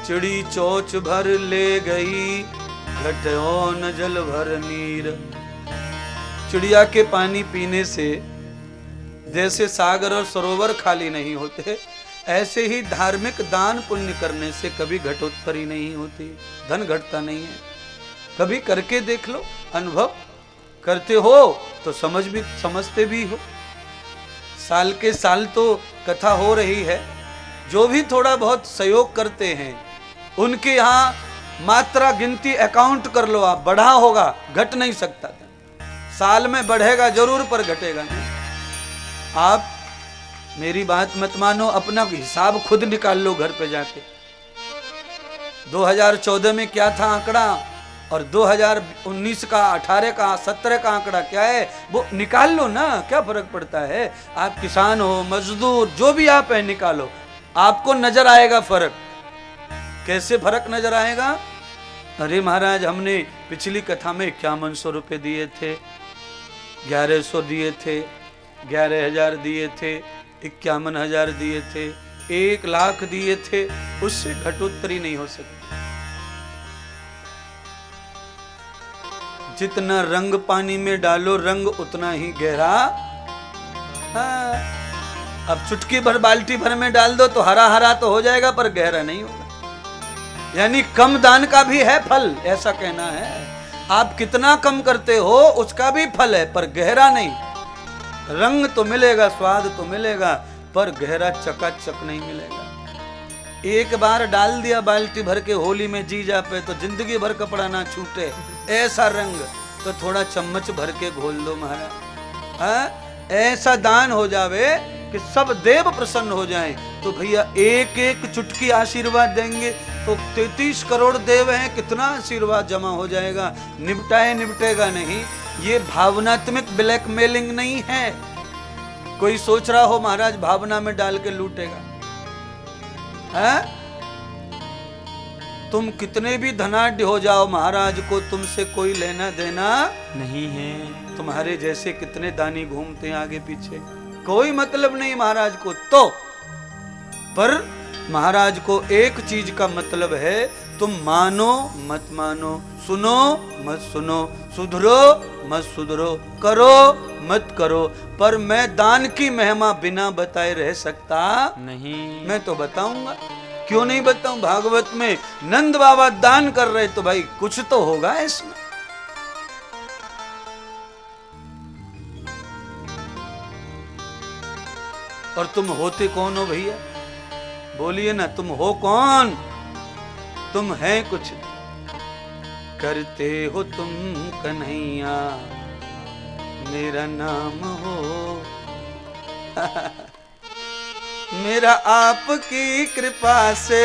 चिड़ी चोच भर ले गई, घटो न जल भर नीर। चिड़िया के पानी पीने से जैसे सागर और सरोवर खाली नहीं होते, ऐसे ही धार्मिक दान पुण्य करने से कभी घटोत्तरी नहीं होती, धन घटता नहीं है। कभी करके देख लो, अनुभव करते हो तो समझते भी हो। साल के साल तो कथा हो रही है, जो भी थोड़ा बहुत सहयोग करते हैं उनके यहाँ मात्रा गिनती अकाउंट कर लो आप, बढ़ा होगा, घट नहीं सकता था। साल में बढ़ेगा जरूर पर घटेगा नहीं। आप मेरी बात मत मानो, अपना हिसाब खुद निकाल लो घर पे जाके। 2014 में क्या था आंकड़ा और 2019 का, 18 का, 17 का आंकड़ा क्या है वो निकाल लो ना, क्या फर्क पड़ता है। आप किसान हो, मजदूर, जो भी आप है निकालो, आपको नजर आएगा फर्क। कैसे फर्क नजर आएगा? अरे महाराज हमने पिछली कथा में 5100 रुपये दिए थे, 1100 दिए थे, 11,000 दिए थे, 51,000 दिए थे, 1 लाख दिए थे, उससे घटोत्तरी नहीं हो सकती। जितना रंग पानी में डालो रंग उतना ही गहरा। अब चुटकी भर बाल्टी भर में डाल दो तो हरा हरा तो हो जाएगा पर गहरा नहीं होगा। यानी कम दान का भी है फल, ऐसा कहना है। आप कितना कम करते हो उसका भी फल है पर गहरा नहीं। रंग तो मिलेगा, स्वाद तो मिलेगा, पर गहरा चकाचक नहीं मिलेगा। एक बार डाल दिया बाल्टी भर के होली में जीजा पे तो जिंदगी भर कपड़ा ना छूटे, ऐसा रंग। तो थोड़ा चम्मच भर के घोल लो महाराज, ऐसा दान हो जावे कि सब देव प्रसन्न हो जाएं। तो भैया एक एक चुटकी आशीर्वाद देंगे तो 33 करोड़ देव हैं, कितना आशीर्वाद जमा हो जाएगा। निपटेगा नहीं। ये भावनात्मक ब्लैकमेलिंग नहीं है। कोई सोच रहा हो महाराज भावना में डाल के लूटेगा, है? तुम कितने भी धनाढ्य हो जाओ, महाराज को तुमसे कोई लेना देना नहीं है। तुम्हारे जैसे कितने दानी घूमते हैं आगे पीछे, कोई मतलब नहीं महाराज को। तो पर महाराज को एक चीज का मतलब है, तुम मानो मत मानो, सुनो मत सुनो, सुधरो मत सुधरो, करो मत करो, पर मैं दान की महिमा बिना बताए रह सकता नहीं। मैं तो बताऊंगा, क्यों नहीं बताऊं। भागवत में नंद बाबा दान कर रहे तो भाई कुछ तो होगा इसमें। और तुम होते कौन हो भैया? बोलिए ना, तुम हो कौन? तुम है कुछ, करते हो तुम कन्हैया मेरा नाम हो। मेरा आपकी कृपा से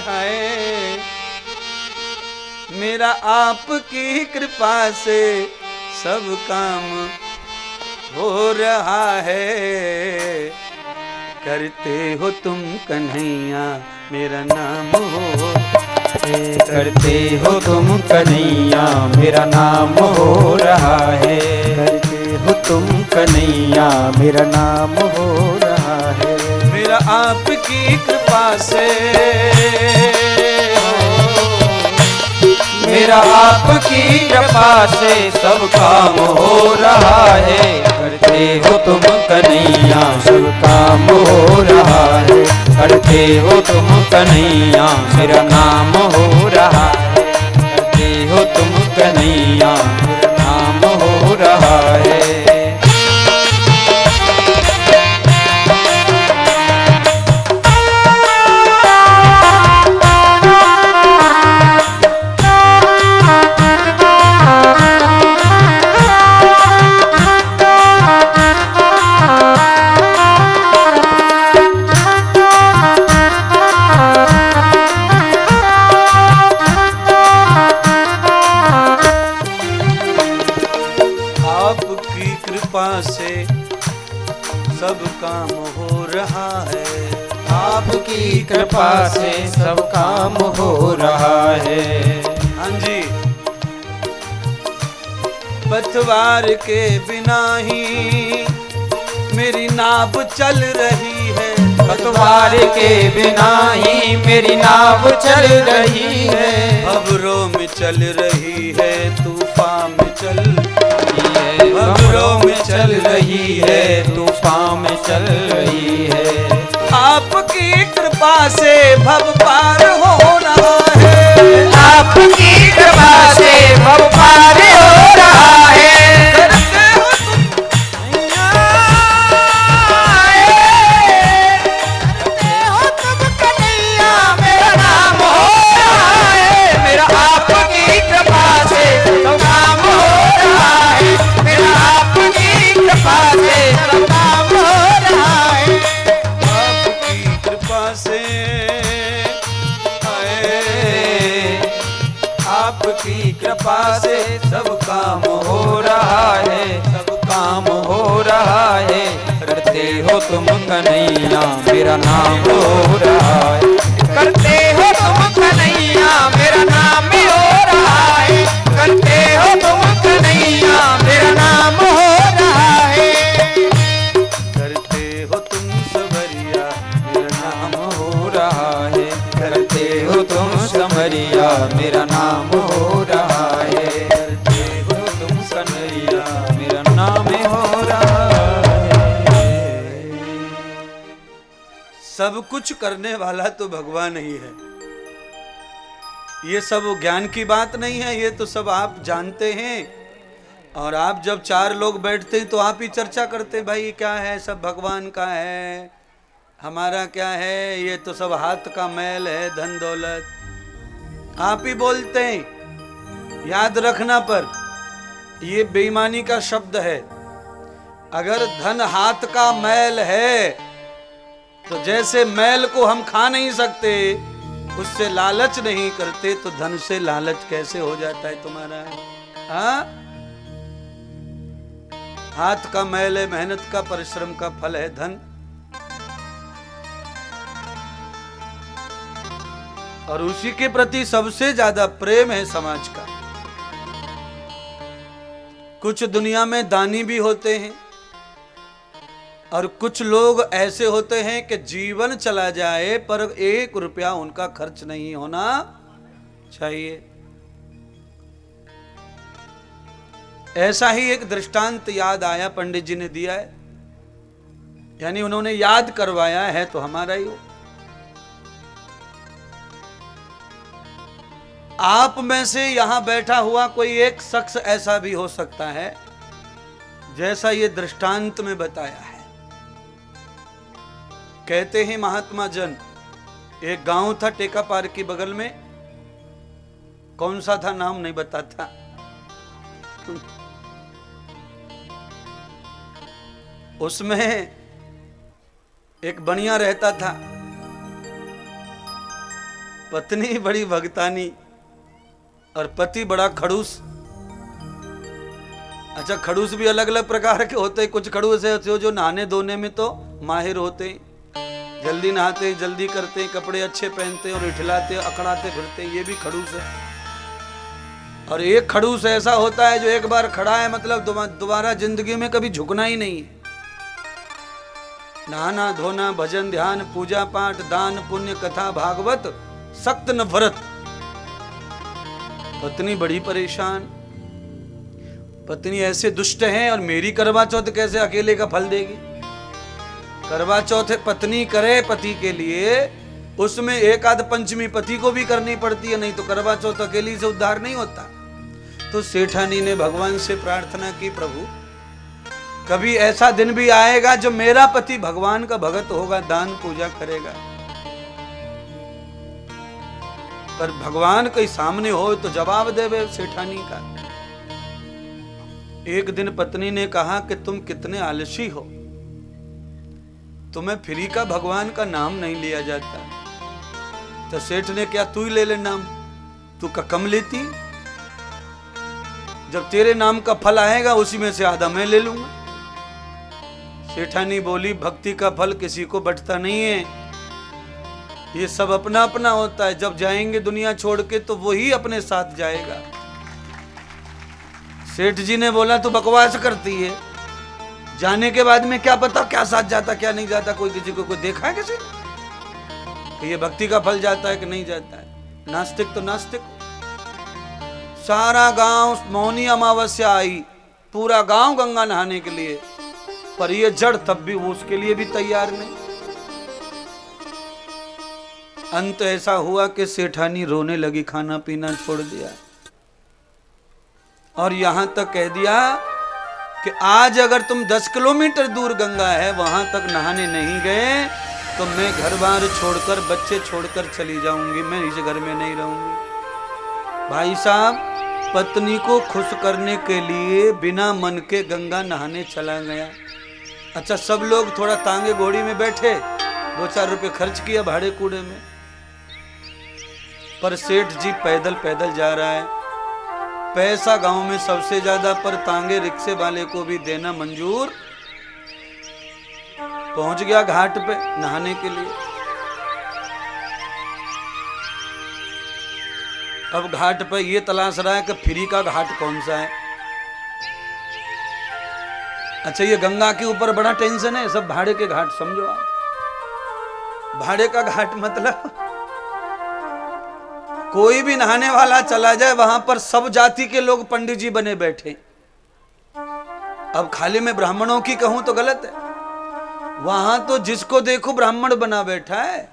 है, मेरा आपकी कृपा से सब काम हो रहा है। करते हो तुम कन्हैया मेरा नाम हो, करते हो तुम कन्हैया मेरा नाम हो रहा है। करते हो तुम कन्हैया मेरा नाम हो रहा है। मेरा आपकी कृपा से, मेरा आपकी कृपा से सब काम हो रहा है। करते हो तुम कन्हैया सब काम हो रहा है। करते हो तुम कन्हैया मेरा नाम हो रहा है। करते हो तुम कन्हैया मेरा नाम हो रहा है। से सब काम हो रहा है। आपकी कृपा से सब काम हो रहा है। हाँ जी, पतवार के बिना ही मेरी नाव चल रही है। पतवार के बिना ही मेरी नाव चल रही है। भंवरों में चल रही है, तूफान में चल रही है। भंवरों में चल रही है, तूफान में चल रही है। आपकी कृपा से भव पार हो रहा है। आपकी कृपा से भव पार हो रहा है। करते हो तुम कन्हैया, मेरा नाम हो रहा है। मेरा आपकी कृपा से सब काम हो रहा है। मेरा आपकी कृपा से सब काम हो रहा है। आपकी कृपा से आपकी कृपा से सब काम हो रहा है। सब काम हो रहा है। करते हो तुम कन्हैया, मेरा नाम हो रहा है। करते हो तुम कन्हैया, मेरा नाम हो रहा है। करते हो तुम कन्हैया, मेरा नाम हो रहा है। करते हो तुम सवरिया, मेरा नाम हो रहा है। करते हो तुम समरिया, मेरा नाम हो रहा है। करते हो तुम कन्हैया, मेरा नाम हो रहा है। सब कुछ करने वाला तो भगवान ही है। ये सब ज्ञान की बात नहीं है, ये तो सब आप जानते हैं। और आप जब चार लोग बैठते हैं तो आप ही चर्चा करते हैं, भाई क्या है, सब भगवान का है, हमारा क्या है, ये तो सब हाथ का मैल है, धन दौलत आप ही बोलते हैं। याद रखना, पर ये बेईमानी का शब्द है। अगर धन हाथ का मैल है तो जैसे मैल को हम खा नहीं सकते, उससे लालच नहीं करते, तो धन से लालच कैसे हो जाता है तुम्हारा? हाँ, हाथ का मैल है, मेहनत का, परिश्रम का फल है धन। और उसी के प्रति सबसे ज्यादा प्रेम है समाज का। कुछ दुनिया में दानी भी होते हैं और कुछ लोग ऐसे होते हैं कि जीवन चला जाए पर 1 रुपया उनका खर्च नहीं होना चाहिए। ऐसा ही एक दृष्टांत याद आया, पंडित जी ने दिया है, यानी उन्होंने याद करवाया है, तो हमारा ही हो। आप में से यहां बैठा हुआ कोई एक शख्स ऐसा भी हो सकता है जैसा ये दृष्टांत में बताया है। कहते हैं महात्मा जन, एक गांव था टेका पार्क के बगल में, कौन सा था नाम नहीं बताता, उसमें एक बनिया रहता था, पत्नी बड़ी भगतानी और पति बड़ा खड़ूस। अच्छा, खड़ूस भी अलग अलग प्रकार के होते हैं। कुछ खड़ूस ऐसे जो नहाने धोने में तो माहिर होते हैं, जल्दी नहाते हैं, जल्दी करते हैं, कपड़े अच्छे पहनते हैं और इठलाते अकड़ाते फिरते हैं, ये भी खड़ूस है। और एक खड़ूस ऐसा होता है जो एक बार खड़ा है मतलब दोबारा जिंदगी में कभी झुकना ही नहीं है। नहाना धोना, भजन ध्यान, पूजा पाठ, दान पुण्य, कथा भागवत सख्त न भरत। पत्नी बड़ी परेशान, पत्नी ऐसे दुष्ट है, और मेरी करवा चौथ कैसे अकेले का फल देगी? करवा चौथ पत्नी करे पति के लिए, उसमें एक आध पंचमी पति को भी करनी पड़ती है, नहीं तो करवा चौथ अकेली से उद्धार नहीं होता। तो सेठानी ने भगवान से प्रार्थना की, प्रभु कभी ऐसा दिन भी आएगा जो मेरा पति भगवान का भगत होगा, दान पूजा करेगा, पर भगवान कोई सामने हो तो जवाब देवे सेठानी का। एक दिन पत्नी ने कहा कि तुम कितने आलसी हो, तुम्हें फ्री का भगवान का नाम नहीं लिया जाता। तो सेठ ने क्या, तू ही ले ले नाम, तू का कम लेती, जब तेरे नाम का फल आएगा उसी में से आधा मैं ले लूंगा। सेठानी बोली, भक्ति का फल किसी को बंटता नहीं है, ये सब अपना अपना होता है। जब जाएंगे दुनिया छोड़ के तो वही अपने साथ जाएगा। सेठ जी ने बोला, तू बकवास करती है, जाने के बाद में क्या पता क्या साथ जाता क्या नहीं जाता, कोई किसी को कोई देखा है किसी ने कि ये भक्ति का फल जाता है कि नहीं जाता है। नास्तिक तो नास्तिक। सारा गांव मौनी अमावस्या आई, पूरा गांव गंगा नहाने के लिए, पर ये जड़ तब भी वो उसके लिए भी तैयार नहीं। अंत ऐसा हुआ कि सेठानी रोने लगी, खाना पीना छोड़ दिया और यहां तक कह दिया कि आज अगर तुम 10 किलोमीटर दूर गंगा है वहां तक नहाने नहीं गए तो मैं घर बार छोड़कर बच्चे छोड़कर चली जाऊंगी, मैं इस घर में नहीं रहूंगी। भाई साहब पत्नी को खुश करने के लिए बिना मन के गंगा नहाने चला गया। अच्छा सब लोग थोड़ा तांगे घोड़ी में बैठे, 2-4 रुपए खर्च किया भाड़े कूड़े में, पर सेठ जी पैदल पैदल जा रहा है। पैसा गांव में सबसे ज्यादा, पर तांगे रिक्शे वाले को भी देना मंजूर। पहुंच गया घाट पे नहाने के लिए। अब घाट पे ये तलाश रहा है कि फ्री का घाट कौन सा है। अच्छा ये गंगा के ऊपर बड़ा टेंशन है, सब भाड़े के घाट समझो आप। भाड़े का घाट मतलब कोई भी नहाने वाला चला जाए वहां पर सब जाति के लोग पंडित जी बने बैठे। अब खाली मैं ब्राह्मणों की कहूं तो गलत है, वहां तो जिसको देखो ब्राह्मण बना बैठा है।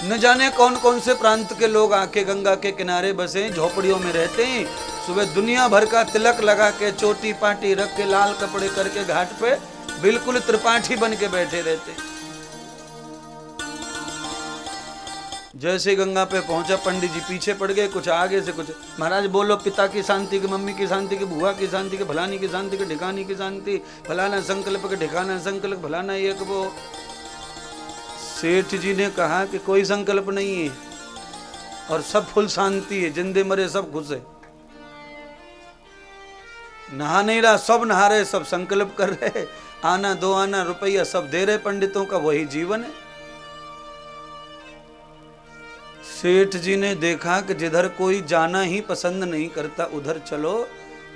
न जाने कौन कौन से प्रांत के लोग आके गंगा के किनारे बसे, झोपड़ियों में रहते हैं। सुबह दुनिया भर का तिलक लगा के, चोटी पाटी रख के, लाल कपड़े करके घाट पे बिल्कुल त्रिपाठी बन के बैठे रहते। जैसे गंगा पे पहुंचा पंडित जी पीछे पड़ गए, कुछ आगे से कुछ, महाराज बोलो पिता की शांति की, मम्मी की शांति की, बुआ की शांति की, फलानी की शांति की, ढिकानी की शांति, फलाना संकल्प के ढिकाना संकल्प, फलाना एक वो। सेठ जी ने कहा कि कोई संकल्प नहीं है और सब फुल शांति है, जिंदे मरे सब खुश है। नहा नहीं रहा, सब नहा रहे, सब संकल्प कर रहे, आना दो आना रुपया सब दे रहे पंडितों का, वही जीवन है। सेठ जी ने देखा कि जिधर कोई जाना ही पसंद नहीं करता उधर चलो,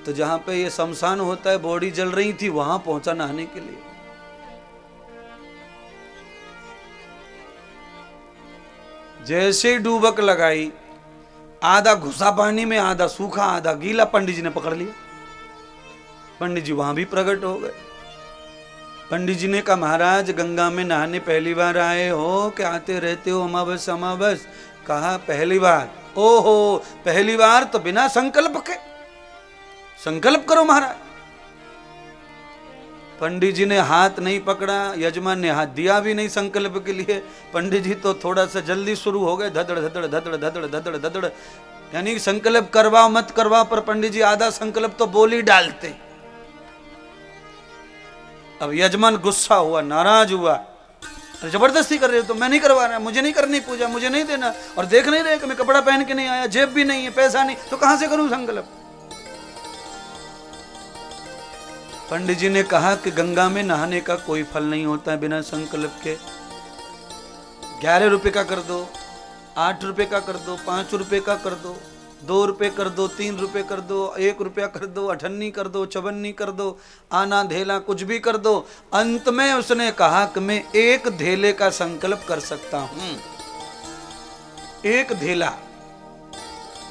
तो जहां पे ये शमशान होता है बॉडी जल रही थी वहां पहुंचा नहाने के लिए। जैसे ही डूबक लगाई, आधा घुसा पानी में, आधा सूखा आधा गीला, पंडित जी ने पकड़ लिया। पंडित जी वहां भी प्रकट हो गए। पंडित जी ने कहा महाराज गंगा में नहाने पहली बार आए हो कि आते रहते हो अमावस अमावस? कहा पहली बार। ओहो पहली बार तो बिना संकल्प के, संकल्प करो महाराज। पंडित जी ने हाथ नहीं पकड़ा, यजमान ने हाथ दिया भी नहीं संकल्प के लिए। पंडित जी तो थोड़ा सा जल्दी शुरू हो गए, धदड़ धदड़ धदड़ धदड़ धदड़ धदड़, यानी संकल्प करवाओ मत करवाओ, पर पंडित जी आधा संकल्प तो बोल ही डालते। अब यजमान गुस्सा हुआ, नाराज हुआ, जबरदस्ती कर रहे हो तो मैं नहीं करवा रहा, मुझे नहीं करनी पूजा, मुझे नहीं देना, और देख नहीं रहे कि मैं कपड़ा पहन के नहीं आया, जेब भी नहीं है, पैसा नहीं, तो कहां से करूं संकल्प? पंडित जी ने कहा कि गंगा में नहाने का कोई फल नहीं होता है बिना संकल्प के। 11 रुपए का कर दो, 8 रुपए का कर दो, 5 रुपए का कर दो, 2 रुपए कर दो, 3 रुपए कर दो, 1 रुपया कर दो, 58 कर दो, 54 कर दो, आना धेला कुछ भी कर दो। अंत में उसने कहा कि मैं 1 धेले का संकल्प कर सकता हूं। 1 धेला।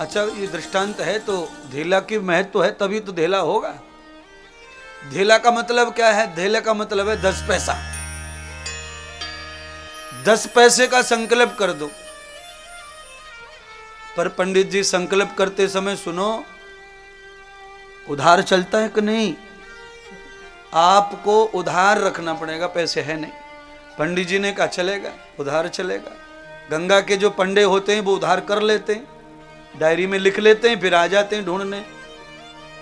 अच्छा ये दृष्टांत है तो धेला की महत्व है तभी तो धेला होगा। धेला का मतलब क्या है? धेले का मतलब है 10 पैसा। 10 पैसे का संकल्प कर दो। पर पंडित जी संकल्प करते समय सुनो, उधार चलता है कि नहीं? आपको उधार रखना पड़ेगा, पैसे है नहीं। पंडित जी ने कहा चलेगा, उधार चलेगा। गंगा के जो पंडे होते हैं वो उधार कर लेते हैं, डायरी में लिख लेते हैं, फिर आ जाते हैं ढूंढने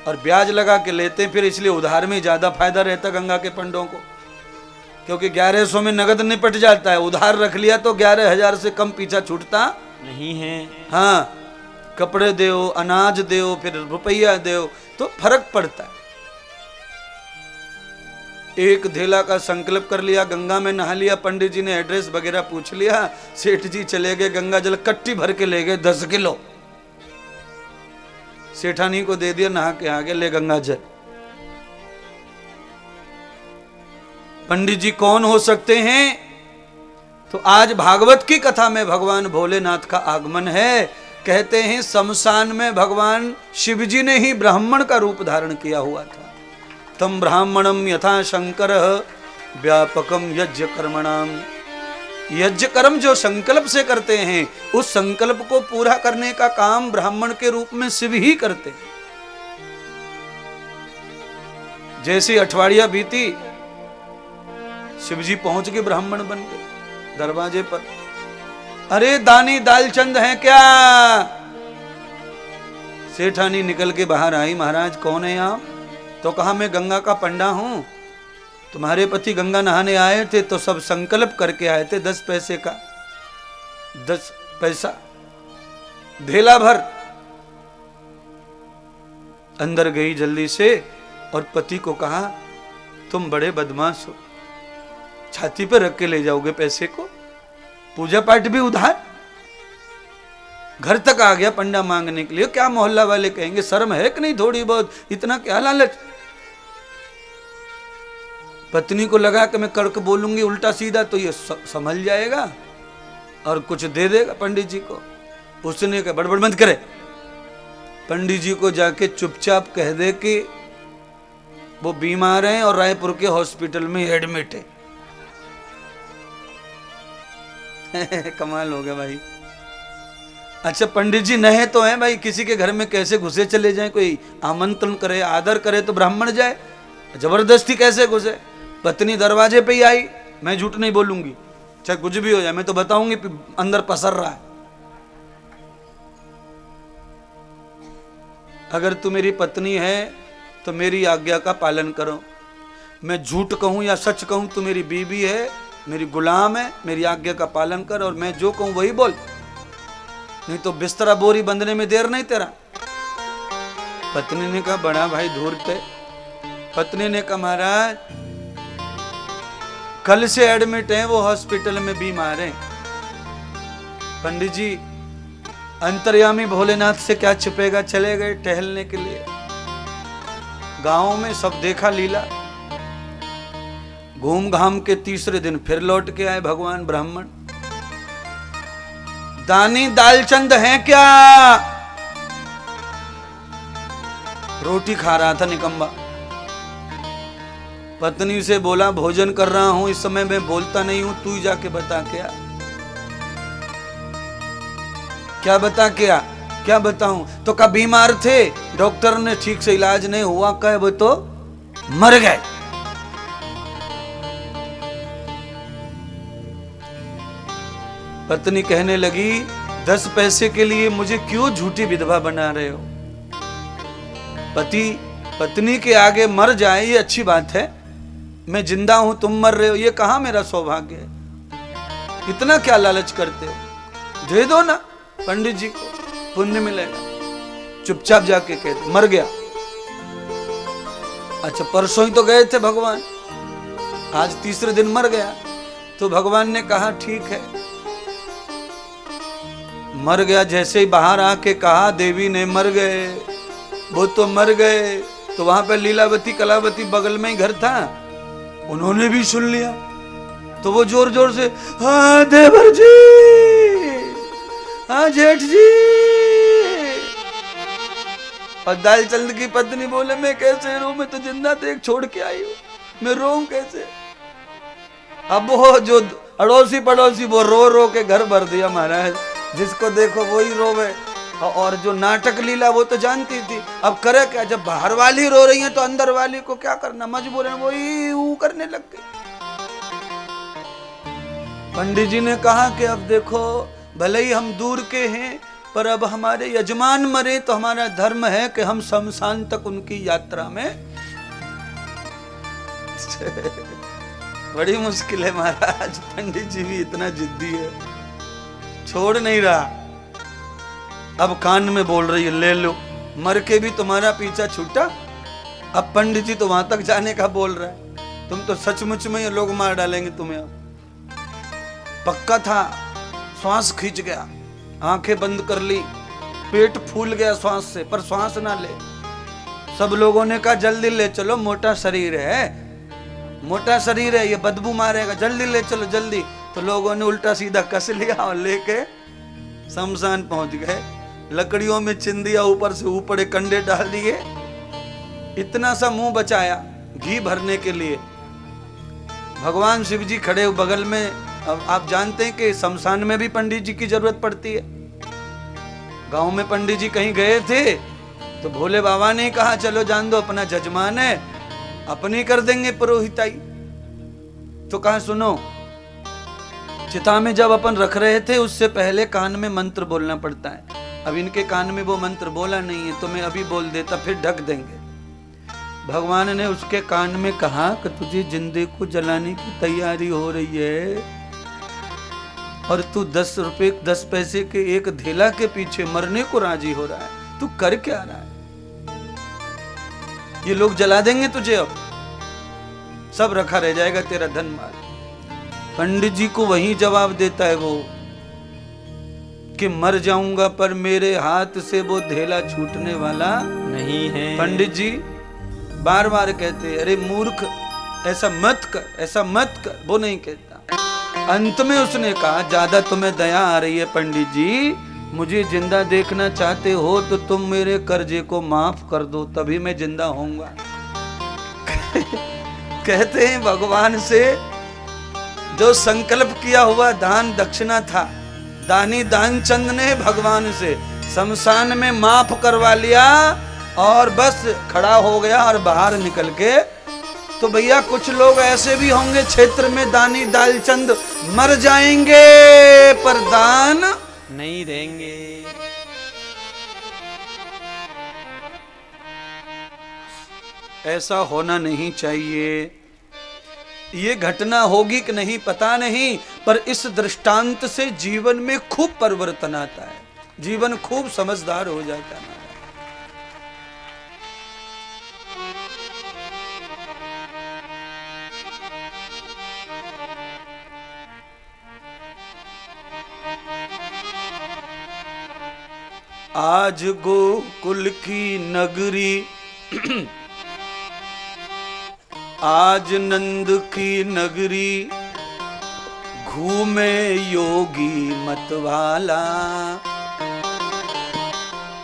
और ब्याज लगा के लेते हैं। फिर इसलिए उधार में ज्यादा फायदा रहता गंगा के पंडों को, क्योंकि 1100 में नगद निपट जाता है। उधार रख लिया तो 11,000 से कम पीछा छूटता नहीं है। हाँ, कपड़े दो, अनाज दो, फिर रुपया दो, तो फर्क पड़ता है। 1 धेला का संकल्प कर लिया, गंगा में नहा लिया। पंडित जी ने एड्रेस वगैरह पूछ लिया। सेठ जी चले गए, गंगा जल कट्टी भर के ले गए 10 किलो। सेठानी को दे दिया, नहा के आ गए, ले गंगा जल। पंडित जी कौन हो सकते हैं? तो आज भागवत की कथा में भगवान भोलेनाथ का आगमन है। कहते हैं शमशान में भगवान शिव जी ने ही ब्राह्मण का रूप धारण किया हुआ था। तम ब्राह्मणम यथा शंकर व्यापकम यज्ञ कर्मणाम। यज्ञ कर्म जो संकल्प से करते हैं, उस संकल्प को पूरा करने का काम ब्राह्मण के रूप में शिव ही करते हैं। जैसी अठवाड़िया बीती, शिव जी पहुंच गए, ब्राह्मण बन गए दरवाजे पर। अरे दानी दालचंद हैं क्या? सेठानी निकल के बाहर आई, महाराज कौन है आप? तो कहा मैं गंगा का पंडा हूं, तुम्हारे पति गंगा नहाने आए थे तो सब संकल्प करके आए थे, 10 पैसे का 10 पैसा धेला भर। अंदर गई जल्दी से और पति को कहा तुम बड़े बदमाश हो, छाती पर रख के ले जाओगे पैसे को, पूजा पाठ भी उधार। घर तक आ गया पंडा मांगने के लिए, क्या मोहल्ला वाले कहेंगे, शर्म है कि नहीं थोड़ी बहुत, इतना क्या लालच। पत्नी को लगा कि मैं कड़क बोलूंगी उल्टा सीधा तो ये संभल जाएगा और कुछ दे देगा पंडित जी को। उसने कहा बड़बड़ बंद करे, पंडित जी को जाके चुपचाप कह दे कि वो बीमार हैं और रायपुर के हॉस्पिटल में एडमिट है। कमाल हो गया भाई। अच्छा पंडित जी नहे तो हैं भाई, किसी के घर में कैसे घुसे चले जाएं, कोई आमंत्रण करे आदर करे तो ब्राह्मण जाए, जबरदस्ती कैसे घुसे। पत्नी दरवाजे पे ही आई, मैं झूठ नहीं बोलूंगी, चाहे कुछ भी हो जाए, मैं तो बताऊंगी अंदर पसर रहा है। अगर तू मेरी पत्नी है तो मेरी आज्ञा का पालन करो, मैं झूठ कहूं या सच कहूं, तू मेरी बीवी है, मेरी गुलाम है, मेरी आज्ञा का पालन कर और मैं जो कहूं वही बोल, नहीं तो बिस्तरा बोरी बंधने में देर नहीं तेरा। पत्नी ने कहा बड़ा भाई धूर्त है। पत्नी ने कहा महाराज कल से एडमिट हैं, वो हॉस्पिटल में बीमार हैं। पंडित जी अंतर्यामी भोलेनाथ से क्या छिपेगा, चले गए टहलने के लिए। गांव में सब देखा लीला, घूम घाम के तीसरे दिन फिर लौट के आए भगवान ब्राह्मण। दानी दालचंद हैं क्या? रोटी खा रहा था निकम्बा। पत्नी से बोला भोजन कर रहा हूं, इस समय मैं बोलता नहीं हूं, तू ही जाके बता क्या बता क्या बताऊं। तो कब बीमार थे, डॉक्टर ने ठीक से इलाज नहीं हुआ, कहे वो तो मर गए। पत्नी कहने लगी 10 पैसे के लिए मुझे क्यों झूठी विधवा बना रहे हो। पति पत्नी के आगे मर जाए ये अच्छी बात है, मैं जिंदा हूं तुम मर रहे हो, ये कहां मेरा सौभाग्य है। इतना क्या लालच करते हो, दे दो ना पंडित जी को, पुण्य मिलेगा। चुपचाप जाके कहते मर गया। अच्छा परसों ही तो गए थे भगवान, आज तीसरे दिन मर गया। तो भगवान ने कहा ठीक है, मर गया। जैसे ही बाहर आके कहा देवी ने मर गए, वो तो मर गए। तो वहां पर लीलावती कलावती बगल में ही घर था, उन्होंने भी सुन लिया। तो वो जोर जोर से हाँ देवर जी, हाँ जेठ जी। और दालचंद की पत्नी बोले मैं कैसे रो, मैं तो जिंदा देख छोड़ के आई हूं, मैं रोऊं कैसे। अब वो जो अड़ोसी पड़ोसी वो रो रो के घर भर दिया महाराज, जिसको देखो वही रोवे। और जो नाटक लीला वो तो जानती थी, अब करे क्या, जब बाहर वाली रो रही है तो अंदर वाली को क्या करना, मजबूर है वही ऊ करने लग गई। पंडित जी ने कहा कि अब देखो भले ही हम दूर के हैं, पर अब हमारे यजमान मरे तो हमारा धर्म है कि हम शमशान तक उनकी यात्रा में बड़ी मुश्किल है महाराज। पंडित जी भी इतना जिद्दी है, छोड़ नहीं रहा। अब कान में बोल रही है ले लो, मर के भी तुम्हारा पीछा छूटा। अब पंडित जी तो वहां तक जाने का बोल रहा है, तुम तो सचमुच में ये लोग मार डालेंगे तुम्हें। अब पक्का था, श्वास खींच गया, आंखें बंद कर ली, पेट फूल गया श्वास से, पर श्वास ना ले। सब लोगों ने कहा जल्दी ले चलो, मोटा शरीर है, मोटा शरीर है, ये बदबू मारेगा, जल्दी ले चलो जल्दी। तो लोगों ने उल्टा सीधा कस लिया और लेके शमशान पहुंच गए। लकड़ियों में चिंदिया, ऊपर से ऊपर एक कंडे डाल दिए, इतना सा मुंह बचाया घी भरने के लिए। भगवान शिव जी खड़े बगल में। अब आप जानते हैं कि शमशान में भी पंडित जी की जरूरत पड़ती है। गांव में पंडित जी कहीं गए थे तो भोले बाबा ने कहा चलो जान दो, अपना जजमान है, अपनी कर देंगे पुरोहिताई। तो कहा सुनो, चिता में जब अपन रख रहे थे उससे पहले कान में मंत्र बोलना पड़ता है। अब इनके कान में वो मंत्र बोला नहीं है तो मैं अभी बोल देता, फिर ढक देंगे। भगवान ने उसके कान में कहा कि तुझे जिंदे को जलाने की तैयारी हो रही है और तू 10 रुपए 10 पैसे के एक धेला के पीछे मरने को राजी हो रहा है। तू कर क्या रहा है? ये लोग जला देंगे तुझे, अब सब रखा रह जाएगा तेरा धन माल। पंडित जी को वही जवाब देता है वो कि मर जाऊंगा पर मेरे हाथ से वो धेला छूटने वाला नहीं है। पंडित जी बार बार कहते अरे मूर्ख, ऐसा मत कर, ऐसा मत कर। वो नहीं कहता। अंत में उसने कहा ज्यादा तुम्हें दया आ रही है पंडित जी, मुझे जिंदा देखना चाहते हो तो तुम मेरे कर्जे को माफ कर दो, तभी मैं जिंदा होऊंगा। कहते हैं भगवान से जो संकल्प किया हुआ दान दक्षिणा था, दानी दानचंद ने भगवान से शमशान में माफ करवा लिया और बस खड़ा हो गया और बाहर निकल के। तो भैया कुछ लोग ऐसे भी होंगे क्षेत्र में, दानी दालचंद मर जाएंगे पर दान नहीं देंगे। ऐसा होना नहीं चाहिए। ये घटना होगी कि नहीं पता नहीं, पर इस दृष्टांत से जीवन में खूब परिवर्तन आता है, जीवन खूब समझदार हो जाता है। आज गोकुल की नगरी, आज नंद की नगरी, घूमे योगी मतवाला।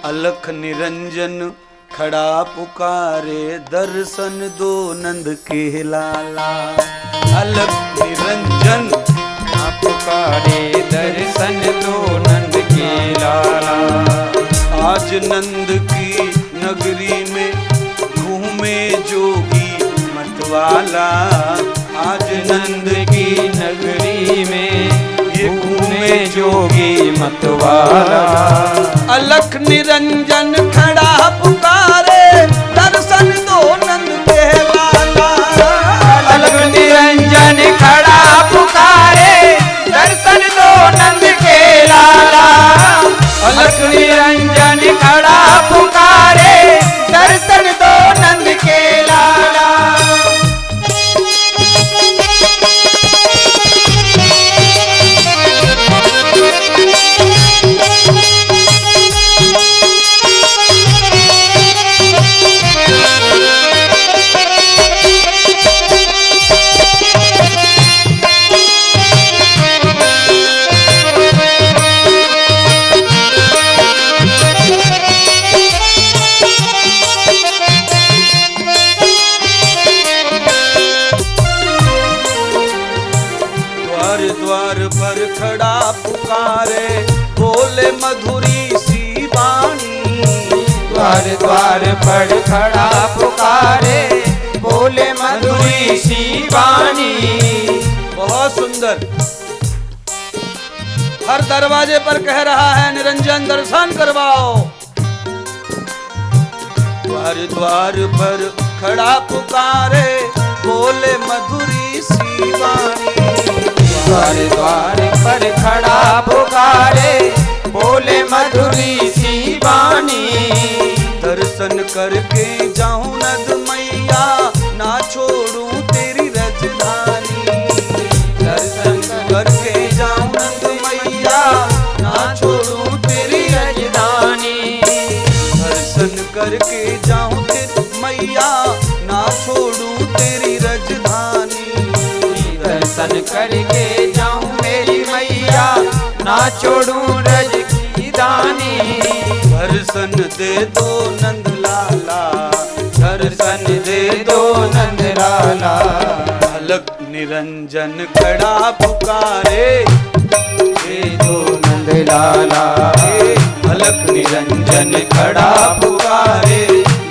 अलख निरंजन खड़ा पुकारे, दर्शन दो नंद के लाला। अलख निरंजन पुकारे, दर्शन दो नंद के लाला। आज नंद की नगरी में घूमे जोगी मतवाला। आज नंद की नगरी में ये घूमे जोगी मतवाला। अलख निरंजन खड़ा पुकारे, दर्शन दो नंद के लाला। अलख निरंजन खड़ा पुकारे, दर्शन दो नंद के लाला। अलख निरंजन खड़ा पुकारे, दर्शन दो नंद के लाला। खड़ा पुकारे, बोले मधुरी सी वाणी। द्वार द्वार पर खड़ा पुकारे, बोले मधुरी सी वाणी। बहुत सुंदर। हर दरवाजे पर कह रहा है निरंजन दर्शन करवाओ। द्वार द्वार पर खड़ा पुकारे, बोले मधुरी सी वाणी। द्वार द्वार पर खड़ा पुकारे, बोले मधुरी सी वाणी। दर्शन करके जाऊं नद मैया, ना छोड़ूं तेरी रजधानी। दर्शन करके जाऊं नद मैया, ना छोड़ूं तेरी रजधानी। दर्शन करके जाऊं तेरी मैया, ना छोड़ूं तेरी रजधानी। करके जाऊं मेरी मैया, ना छोड़ूं रज की दानी। दर्शन दे दो नंद लाला, दर्शन दे दो नंद लाला। अलख निरंजन खड़ा पुकारे, दे दो नंद लाला। अलख निरंजन खड़ा पुकारे,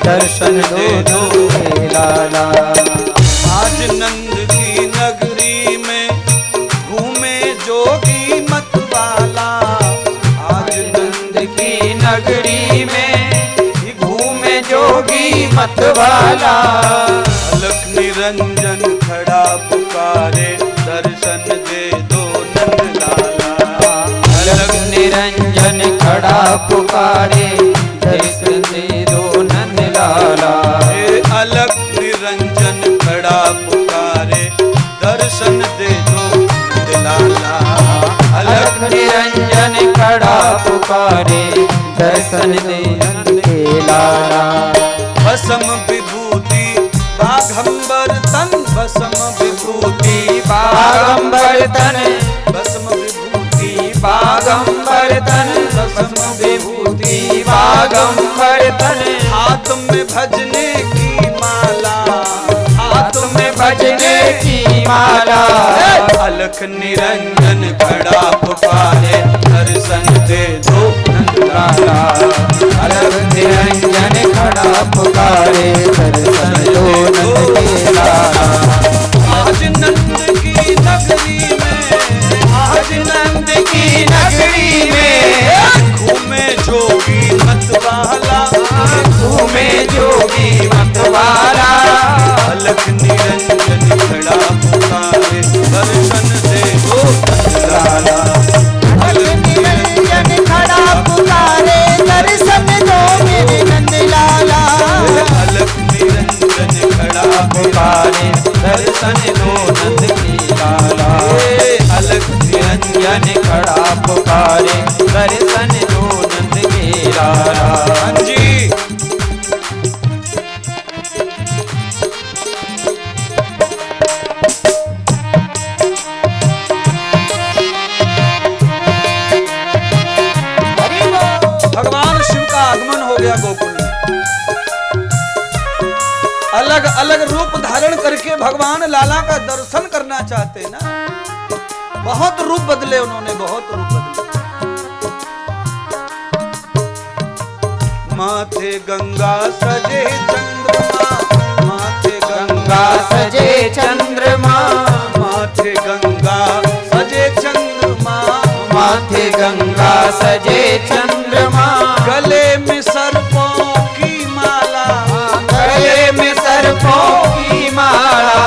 दर्शन दे दो हे लाला। आज नंद की नगरी में घूमे जोगी मतवाला, आज नंद की नगरी में घूमे जोगी मतवाला। अलख निरंजन खड़ा पुकारे, दर्शन दे दो नंद लाला। अलख निरंजन खड़ा पुकारे, दर्शन दे दो नंद लाला। अलख निरंजन खड़ा पुकारे, दर्शन दे दो नंद लाला। अलख निरंजन खड़ा पुकारे, दर्शन दे नंद लाला। भस्म विभूति बाघंबर तन, भस्म विभूति बागंबर तन, भस्म विभूति बागंबर तन, भस्म विभूति बागंबर तन। हाथ में भजने की माला, हाथ में भजने की माला। अलख निरंजन खड़ा पुकारे, दर्शन दे दो नंद लाला। अलख निरंजन खड़ा पुकारे, दर्शन दो नंद के लाला। आज नंद की नगरी में, आज नंद की नगरी में घूमे जोगी मतवाला, घूमे जोगी मतवाला। अलख निरंजन खड़ा पुकारे, दर्शन दे दो नंद लाला। अलख निरंजन खड़ा पुकारे, दर्शन दो मेरे नंद लाला। अलख निरंजन खड़ा पुकारे, दर्शन दो नंद की लाला। अलख निरंजन खड़ा पुकारे, दर्शन दो नंद के लाला। हाँ जी। भगवान शिव का आगमन हो गया गोकुल में। अलग अलग रूप धारण करके भगवान लाला का दर्शन करना चाहते ना। बहुत रूप बदले उन्होंने, बहुत रूप बदले। माथे गंगा सजे चंद्रमा, माथे गंगा सजे चंद्रमा, माथे गंगा सजे चंद्रमा, माथे गंगा सजे चंद्रमा। गले में सर्पों की माला, गले में सर्पों की माला।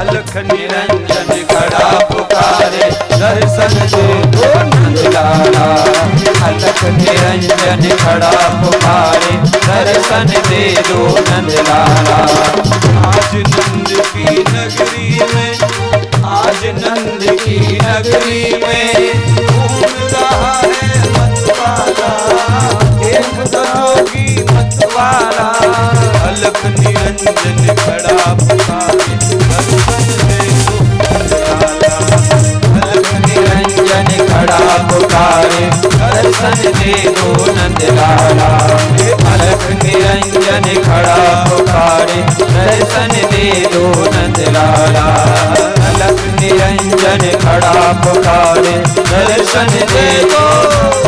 अलख निरंजन खड़ा पुकारे, दर्शन दे दो नंद लाला। अलख निरंजन खड़ा पुकारे, दर्शन दे दो नंद लाला। आज नंद की नगरी में, आज नंद की नगरी में घूम रहा है मतवाला, एक जोगी मतवाला। अलख निरंजन खड़ा पुकारे, दर्शन दे दो नंद लाला। अलख निरंजन खड़ा पुकारे, दर्शन दे दो नंद लाला। अलख निरंजन खड़ा पुकारे, दर्शन दे दो नंद लाला। अलख निरंजन खड़ा पुकारे, दर्शन दे दो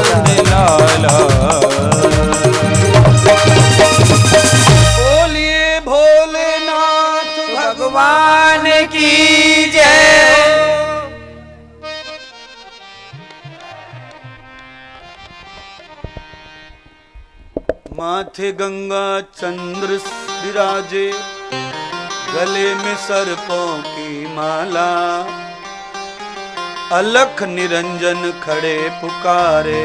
नंद लाला। बोलिए भोलेनाथ भगवान की जय। माथे गंगा चंद्र विराजे, गले में सर्पों की माला। अलख निरंजन खड़े पुकारे,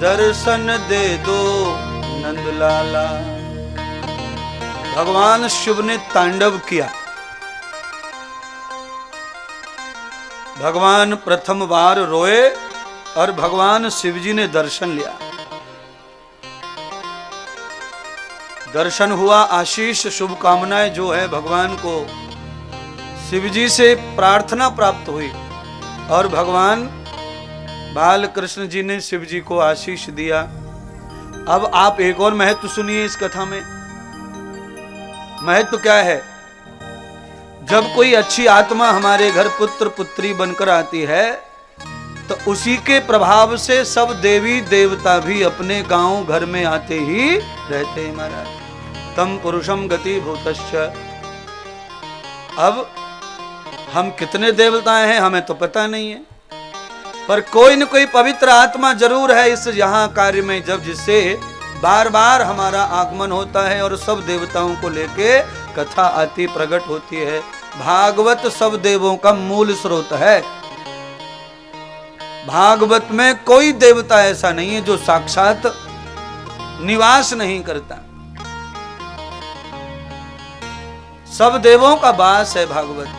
दर्शन दे दो नंदलाला। भगवान शिव ने तांडव किया। भगवान प्रथम बार रोए और भगवान शिवजी ने दर्शन लिया। दर्शन हुआ, आशीष शुभकामनाएं जो है भगवान को शिव जी से प्रार्थना प्राप्त हुई और भगवान बाल कृष्ण जी ने शिव जी को आशीष दिया। अब आप एक और महत्व सुनिए इस कथा में। महत्व क्या है? जब कोई अच्छी आत्मा हमारे घर पुत्र पुत्री बनकर आती है तो उसी के प्रभाव से सब देवी देवता भी अपने गांव घर में आते ही रहते हैं महाराज। तम पुरुषम गति भूतश्च। अब हम कितने देवता हैं हमें तो पता नहीं है, पर कोई न कोई पवित्र आत्मा जरूर है इस यहाँ कार्य में, जब जिससे बार बार हमारा आगमन होता है और सब देवताओं को लेके कथा आती प्रकट होती है। भागवत सब देवों का मूल स्रोत है। भागवत में कोई देवता ऐसा नहीं है जो साक्षात निवास नहीं करता। सब देवों का वास है भागवत।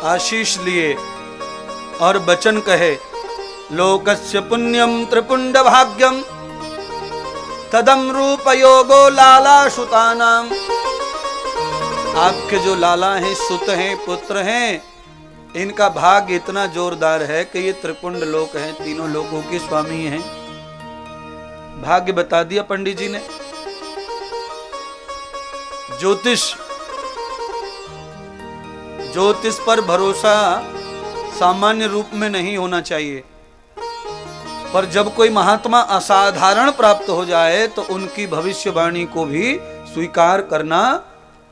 आशीष लिए और वचन कहे, लोकस्य पुण्यम त्रिपुंड भाग्यम तदम रूप योगो लाला सुतानाम। आपके जो लाला हैं, सुत हैं, पुत्र हैं, इनका भाग्य इतना जोरदार है कि ये त्रिपुंड लोक हैं, तीनों लोकों के स्वामी हैं। भाग्य बता दिया पंडित जी ने। ज्योतिष पर भरोसा सामान्य रूप में नहीं होना चाहिए, पर जब कोई महात्मा असाधारण प्राप्त हो जाए तो उनकी भविष्यवाणी को भी स्वीकार करना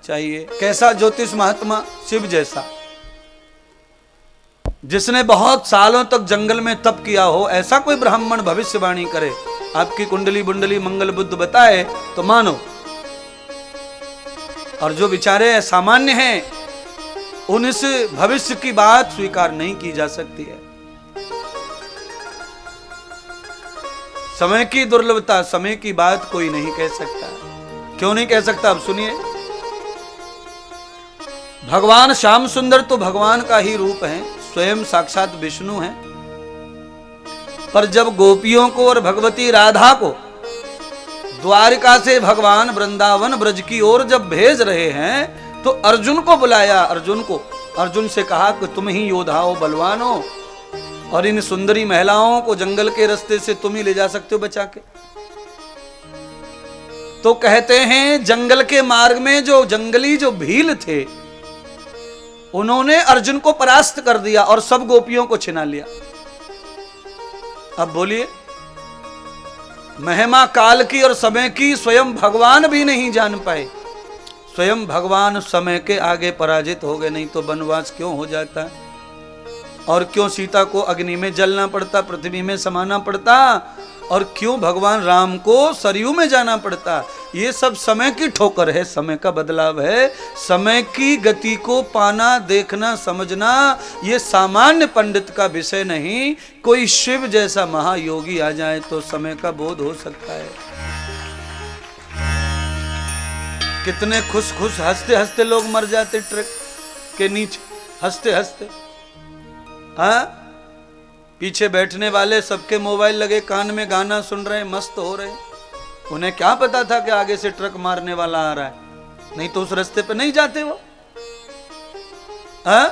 चाहिए। कैसा ज्योतिष महात्मा? शिव जैसा, जिसने बहुत सालों तक जंगल में तप किया हो, ऐसा कोई ब्राह्मण भविष्यवाणी करे, आपकी कुंडली बुंडली मंगल बुद्ध बताए तो मानो। और जो बेचारे सामान्य हैं उन इस भविष्य की बात स्वीकार नहीं की जा सकती है। समय की दुर्लभता, समय की बात कोई नहीं कह सकता। क्यों नहीं कह सकता? अब सुनिए। भगवान श्याम सुंदर तो भगवान का ही रूप है, स्वयं साक्षात विष्णु हैं। पर जब गोपियों को और भगवती राधा को द्वारिका से भगवान वृंदावन ब्रज की ओर जब भेज रहे हैं तो अर्जुन को बुलाया। अर्जुन से कहा कि तुम ही योद्धा हो, बलवान हो, और इन सुंदरी महिलाओं को जंगल के रास्ते से तुम ही ले जा सकते हो बचा के। तो कहते हैं जंगल के मार्ग में जो जंगली जो भील थे उन्होंने अर्जुन को परास्त कर दिया और सब गोपियों को छिना लिया। अब बोलिए, महिमा काल की और समय की स्वयं भगवान भी नहीं जान पाए। स्वयं भगवान समय के आगे पराजित हो गए, नहीं तो वनवास क्यों हो जाता, और क्यों सीता को अग्नि में जलना पड़ता, पृथ्वी में समाना पड़ता, और क्यों भगवान राम को सरयू में जाना पड़ता। ये सब समय की ठोकर है, समय का बदलाव है। समय की गति को पाना, देखना, समझना ये सामान्य पंडित का विषय नहीं। कोई शिव जैसा महायोगी आ जाए तो समय का बोध हो सकता है। कितने खुश खुश हंसते हंसते लोग मर जाते ट्रक के नीचे, हंसते हंसते। हाँ, पीछे बैठने वाले सबके मोबाइल लगे, कान में गाना सुन रहे, मस्त हो रहे। उन्हें क्या पता था कि आगे से ट्रक मारने वाला आ रहा है, नहीं तो उस रास्ते पे नहीं जाते वो। हाँ?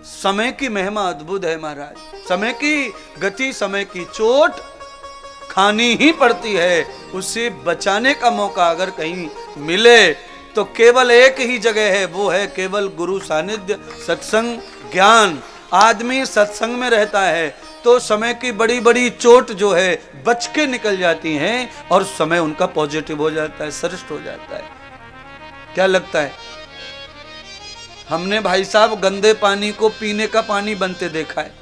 समय की महिमा अद्भुत है महाराज। समय की गति, समय की चोट खानी ही पड़ती है। उससे बचाने का मौका अगर कहीं मिले तो केवल एक ही जगह है, वो है केवल गुरु सानिध्य, सत्संग, ज्ञान। आदमी सत्संग में रहता है तो समय की बड़ी बड़ी चोट जो है बच के निकल जाती हैं और समय उनका पॉजिटिव हो जाता है, श्रेष्ठ हो जाता है। क्या लगता है? हमने भाई साहब गंदे पानी को पीने का पानी बनते देखा है,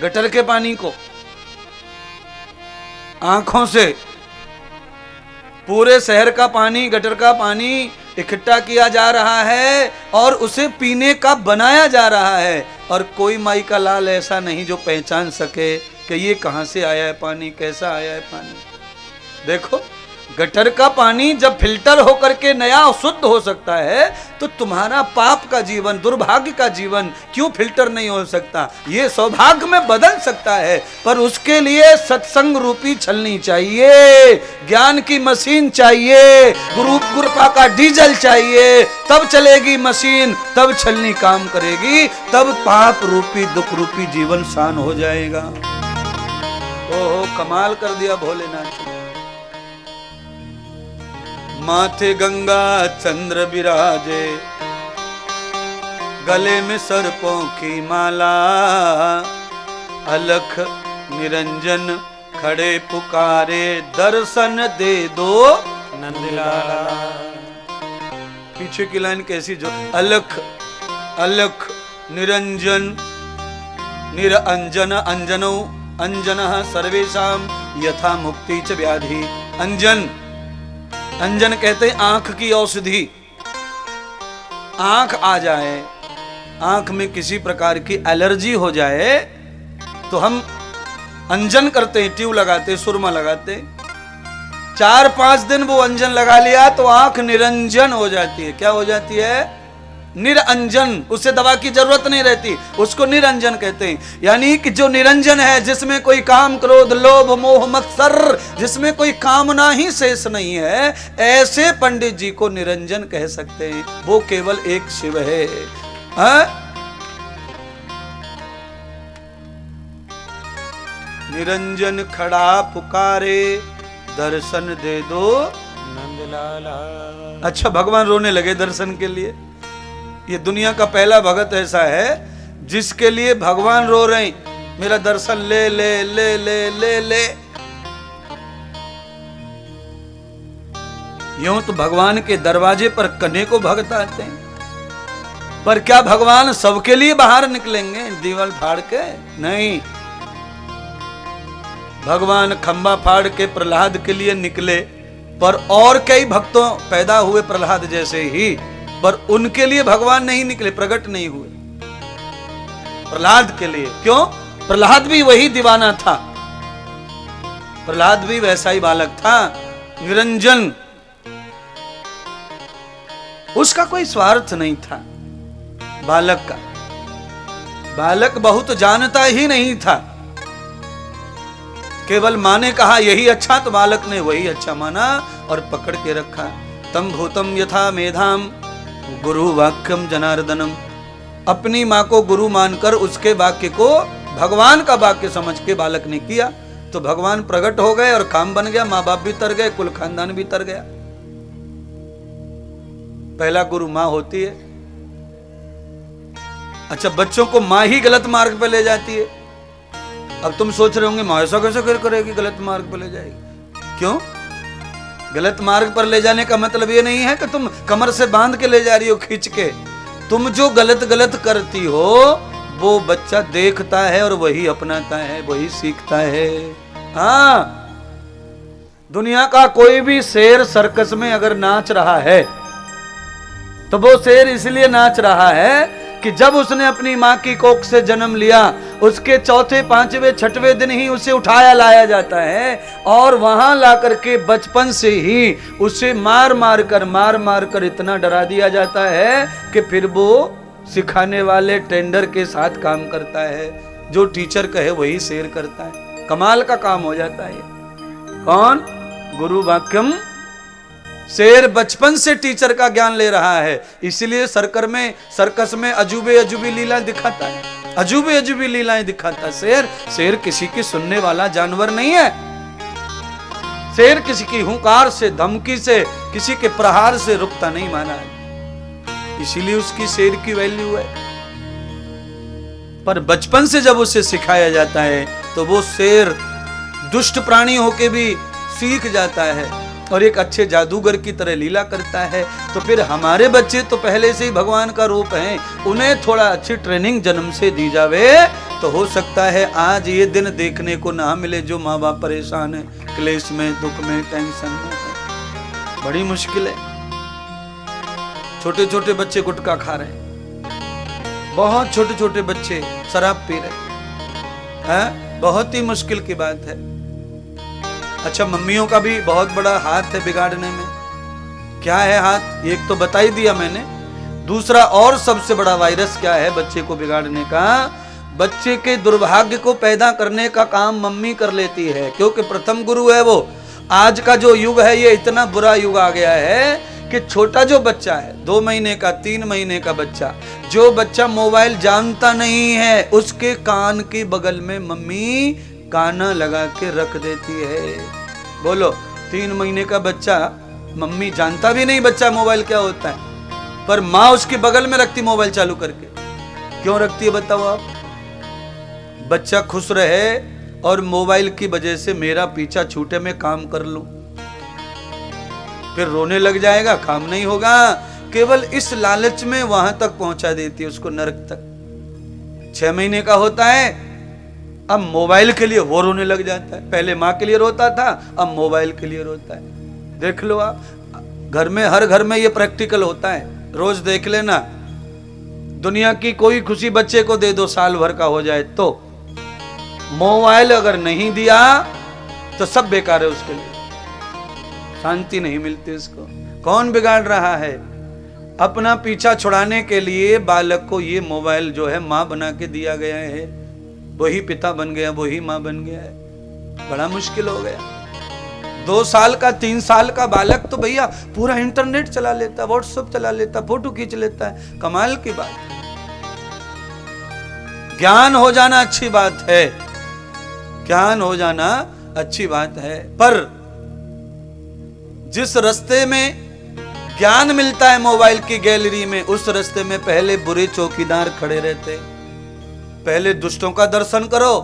गटर के पानी को आंखों से। पूरे शहर का पानी, गटर का पानी इकट्ठा किया जा रहा है और उसे पीने का बनाया जा रहा है, और कोई माई का लाल ऐसा नहीं जो पहचान सके कि ये कहां से आया है पानी, कैसा आया है पानी। देखो, गटर का पानी जब फिल्टर होकर के नया शुद्ध हो सकता है, तो तुम्हारा पाप का जीवन, दुर्भाग्य का जीवन क्यों फिल्टर नहीं हो सकता? ये सौभाग्य में बदल सकता है, पर उसके लिए सत्संग रूपी छलनी चाहिए, ज्ञान की मशीन चाहिए, गुरु कृपा का डीजल चाहिए, तब चलेगी मशीन, तब छलनी काम करेगी, तब पाप रूपी दुख रूपी जीवन शान हो जाएगा। ओहो, कमाल कर दिया भोलेनाथ। माथे गंगा चंद्र विराजे, गले में सर्पों की माला, अलख निरंजन खड़े पुकारे, दर्शन दे दो नंदलाला। पीछे की लाइन कैसी जो, अलख अलख निरंजन, निरंजन अंजनो अंजनः सर्वेषां यथा मुक्ति च व्याधि। अंजन, अंजन कहते हैं आंख की औषधि। आंख आ जाए, आंख में किसी प्रकार की एलर्जी हो जाए तो हम अंजन करते हैं, ट्यूब लगाते, सुरमा लगाते। 4-5 दिन वो अंजन लगा लिया तो आंख निरंजन हो जाती है। क्या हो जाती है? निरंजन। उससे दवा की जरूरत नहीं रहती, उसको निरंजन कहते हैं। यानी कि जो निरंजन है, जिसमें कोई काम क्रोध लोभ मोह मत्सर, जिसमें कोई कामना ही शेष नहीं है, ऐसे पंडित जी को निरंजन कह सकते हैं। वो केवल एक शिव है। निरंजन खड़ा पुकारे, दर्शन दे दो नंदलाला। अच्छा, भगवान रोने लगे दर्शन के लिए। ये दुनिया का पहला भगत ऐसा है जिसके लिए भगवान रो रहे हैं, मेरा दर्शन ले ले ले ले ले ले। यूं तो भगवान के दरवाजे पर कन्हे को भगत आते हैं, पर क्या भगवान सबके लिए बाहर निकलेंगे दीवार फाड़ के? नहीं। भगवान खंबा फाड़ के प्रहलाद के लिए निकले, पर और कई भक्तों पैदा हुए प्रहलाद जैसे ही, पर उनके लिए भगवान नहीं निकले, प्रकट नहीं हुए प्रहलाद के लिए। क्यों? प्रहलाद भी वही दीवाना था, प्रहलाद भी वैसा ही बालक था, निरंजन। उसका कोई स्वार्थ नहीं था बालक का। बालक बहुत जानता ही नहीं था, केवल माँ ने कहा यही अच्छा तो बालक ने वही अच्छा माना और पकड़ के रखा। तम भूतम यथा मेधाम गुरु वाक्यम जनार्दनम। अपनी माँ को गुरु मानकर उसके वाक्य को भगवान का वाक्य समझ के बालक ने किया, तो भगवान प्रकट हो गए और काम बन गया। माँ बाप भी तर गए, कुल खानदान भी तर गया। पहला गुरु माँ होती है। अच्छा, बच्चों को माँ ही गलत मार्ग पे ले जाती है। अब तुम सोच रहे होंगे माँ ऐसा कैसे करेगी, गलत मार्ग पे ले जाएगी? क्यों? गलत मार्ग पर ले जाने का मतलब ये नहीं है कि तुम कमर से बांध के ले जा रही हो खींच के। तुम जो गलत गलत करती हो वो बच्चा देखता है और वही अपनाता है, वही सीखता है। हाँ, दुनिया का कोई भी शेर सर्कस में अगर नाच रहा है तो वो शेर इसलिए नाच रहा है कि जब उसने अपनी माँ की कोख से जन्म लिया, उसके चौथे पांचवें छठवें दिन ही उसे उठाया लाया जाता है और वहां ला करके बचपन से ही उसे मार मार कर इतना डरा दिया जाता है कि फिर वो सिखाने वाले टेंडर के साथ काम करता है। जो टीचर कहे वही शेर करता है। कमाल का काम हो जाता है। कौन? गुरु वाक्यम। शेर बचपन से टीचर का ज्ञान ले रहा है, इसलिए सर्कस में अजूबे अजूबी लीला दिखाता है, अजूबे अजूबी लीलाएं दिखाता है। शेर किसी की सुनने वाला जानवर नहीं है। शेर किसी की हुंकार से, धमकी से, किसी के प्रहार से रुकता नहीं माना है, इसीलिए उसकी शेर की वैल्यू है। पर बचपन से जब उसे सिखाया जाता है तो वो शेर दुष्ट प्राणी होके भी सीख जाता है और एक अच्छे जादूगर की तरह लीला करता है। तो फिर हमारे बच्चे तो पहले से ही भगवान का रूप हैं, उन्हें थोड़ा अच्छी ट्रेनिंग जन्म से दी जावे तो हो सकता है आज ये दिन देखने को ना मिले जो माँ बाप परेशान है, क्लेश में, दुख में, टेंशन में है। बड़ी मुश्किल है। छोटे छोटे बच्चे गुटखा खा रहे हैं, बहुत छोटे छोटे बच्चे शराब पी रहे हैं। बहुत ही मुश्किल की बात है। अच्छा, मम्मियों का भी बहुत बड़ा हाथ है बिगाड़ने में। क्या है हाथ? एक तो बता ही दिया मैंने। दूसरा और सबसे बड़ा वायरस क्या है बच्चे को बिगाड़ने का? बच्चे के दुर्भाग्य को पैदा करने का काम मम्मी कर लेती है, क्योंकि प्रथम गुरु है वो। आज का जो युग है ये इतना बुरा युग आ गया है कि छोटा जो बच्चा है, 2 महीने का, 3 महीने का बच्चा, जो बच्चा मोबाइल जानता नहीं है, उसके कान के बगल में मम्मी गाना लगा के रख देती है। बोलो, 3 महीने का बच्चा, मम्मी जानता भी नहीं बच्चा मोबाइल क्या होता है, पर माँ उसके बगल में रखती मोबाइल चालू करके। क्यों रखती है बताओ आप? बच्चा खुश रहे और मोबाइल की वजह से मेरा पीछा छूटे, मैं काम कर लूं, फिर रोने लग जाएगा, काम नहीं होगा। केवल इस लालच में वहां तक पहुंचा देती है उसको, नरक तक। 6 महीने का होता है, अब मोबाइल के लिए वो रोने लग जाता है। पहले माँ के लिए रोता था, अब मोबाइल के लिए रोता है। देख लो आप, घर में, हर घर में ये प्रैक्टिकल होता है, रोज देख लेना। दुनिया की कोई खुशी बच्चे को दे दो, साल भर का हो जाए तो, मोबाइल अगर नहीं दिया तो सब बेकार है उसके लिए, शांति नहीं मिलती उसको। कौन बिगाड़ रहा है? अपना पीछा छुड़ाने के लिए बालक को ये मोबाइल जो है माँ बना के दिया गया है, वही पिता बन गया, वही माँ बन गया है। बड़ा मुश्किल हो गया। 2 साल का, 3 साल का बालक तो भैया पूरा इंटरनेट चला लेता, व्हाट्सएप चला लेता, फोटो खींच लेता है। कमाल की बात। ज्ञान हो जाना अच्छी बात है, ज्ञान हो जाना अच्छी बात है, पर जिस रास्ते में ज्ञान मिलता है मोबाइल की गैलरी में, उस रास्ते में पहले बुरे चौकीदार खड़े रहते। पहले दुष्टों का दर्शन करो,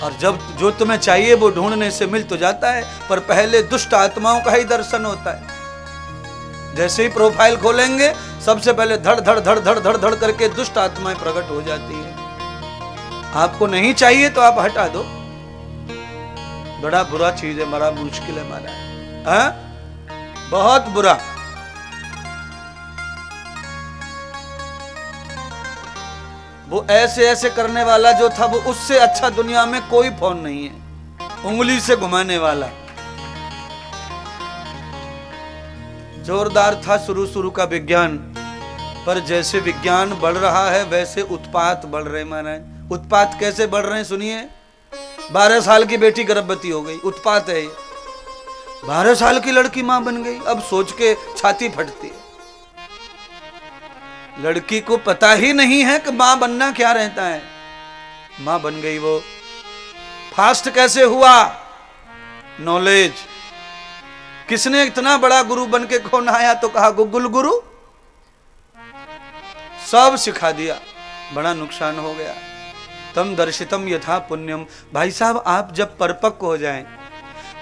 और जब जो तुम्हें चाहिए वो ढूंढने से मिल तो जाता है, पर पहले दुष्ट आत्माओं का ही दर्शन होता है। जैसे ही प्रोफाइल खोलेंगे, सबसे पहले धड़ धड़ धड़ धड़ धड़ धड़ करके दुष्ट आत्माएं प्रकट हो जाती है। आपको नहीं चाहिए तो आप हटा दो। बड़ा बुरा चीज है, बड़ा मुश्किल है हमारा, बहुत बुरा। वो ऐसे ऐसे करने वाला जो था, वो उससे अच्छा दुनिया में कोई फोन नहीं है, उंगली से घुमाने वाला। जोरदार था शुरू का विज्ञान, पर जैसे विज्ञान बढ़ रहा है वैसे उत्पात बढ़ रहे महाराज। उत्पात कैसे बढ़ रहे हैं सुनिए। 12 साल की बेटी गर्भवती हो गई, उत्पात है ये। 12 साल की लड़की मां बन गई, अब सोच के छाती फटती है। लड़की को पता ही नहीं है कि मां बनना क्या रहता है, मां बन गई वो। फास्ट कैसे हुआ? नॉलेज। किसने इतना बड़ा गुरु बन के कौन आया तो कहा गूगल गुरु, सब सिखा दिया। बड़ा नुकसान हो गया। तम दर्शितम यथा पुण्यम। भाई साहब, आप जब परिपक्व हो जाएं,